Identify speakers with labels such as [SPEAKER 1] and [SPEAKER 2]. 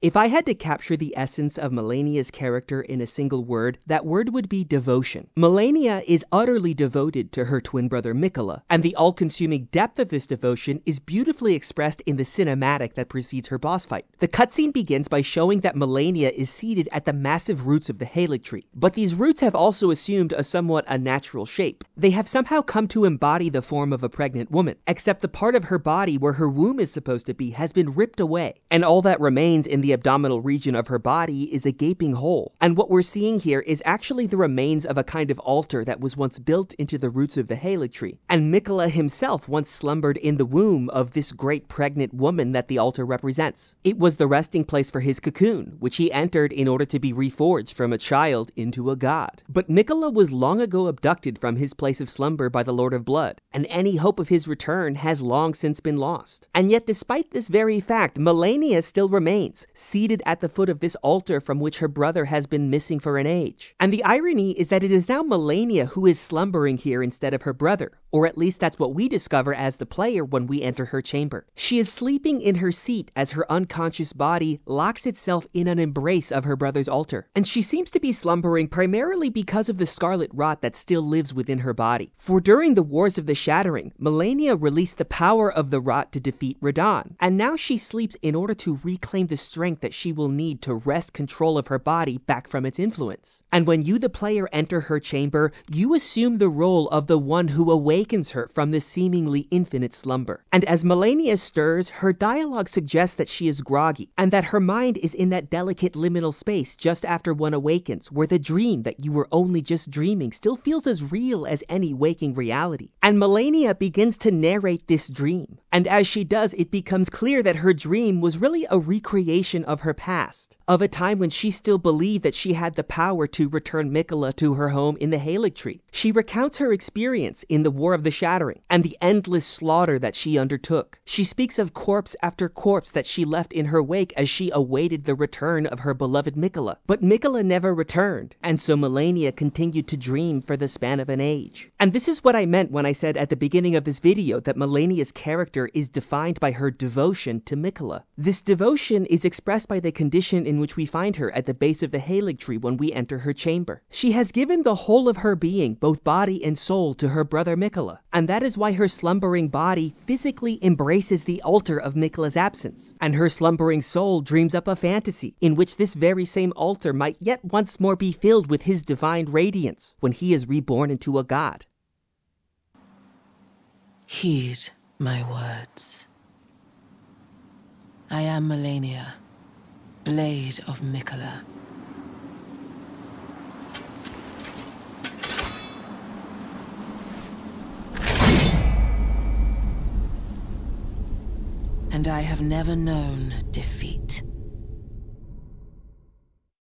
[SPEAKER 1] If I had to capture the essence of Malenia's character in a single word, that word would be devotion. Malenia is utterly devoted to her twin brother Miquella, and the all-consuming depth of this devotion is beautifully expressed in the cinematic that precedes her boss fight. The cutscene begins by showing that Malenia is seated at the massive roots of the Haligtree, but these roots have also assumed a somewhat unnatural shape. They have somehow come to embody the form of a pregnant woman, except the part of her body where her womb is supposed to be has been ripped away, and all that remains in the abdominal region of her body is a gaping hole. And what we're seeing here is actually the remains of a kind of altar that was once built into the roots of the Haligtree. And Miquella himself once slumbered in the womb of this great pregnant woman that the altar represents. It was the resting place for his cocoon, which he entered in order to be reforged from a child into a god. But Miquella was long ago abducted from his place of slumber by the Lord of Blood, and any hope of his return has long since been lost. And yet despite this very fact, Malenia still remains, seated at the foot of this altar from which her brother has been missing for an age. And the irony is that it is now Malenia who is slumbering here instead of her brother, or at least that's what we discover as the player when we enter her chamber. She is sleeping in her seat as her unconscious body locks itself in an embrace of her brother's altar. And she seems to be slumbering primarily because of the scarlet rot that still lives within her body. For during the Wars of the Shattering, Malenia released the power of the rot to defeat Radahn, and now she sleeps in order to reclaim the strength that she will need to wrest control of her body back from its influence. And when you, the player, enter her chamber, you assume the role of the one who awakens her from this seemingly infinite slumber. And as Malenia stirs, her dialogue suggests that she is groggy, and that her mind is in that delicate liminal space just after one awakens, where the dream that you were only just dreaming still feels as real as any waking reality. And Malenia begins to narrate this dream. And as she does, it becomes clear that her dream was really a recreation of her past, of a time when she still believed that she had the power to return Miquella to her home in the Haligtree. She recounts her experience in the War of the Shattering and the endless slaughter that she undertook. She speaks of corpse after corpse that she left in her wake as she awaited the return of her beloved Miquella. But Miquella never returned, and so Malenia continued to dream for the span of an age. And this is what I meant when I said at the beginning of this video that Malenia's character is defined by her devotion to Miquella. This devotion is expressed by the condition in which we find her at the base of the Haligtree when we enter her chamber. She has given the whole of her being, both body and soul, to her brother Miquella, and that is why her slumbering body physically embraces the altar of Miquella's absence, and her slumbering soul dreams up a fantasy in which this very same altar might yet once more be filled with his divine radiance when he is reborn into a god.
[SPEAKER 2] Heed my words. I am Malenia, Blade of Miquella. And I have never known defeat.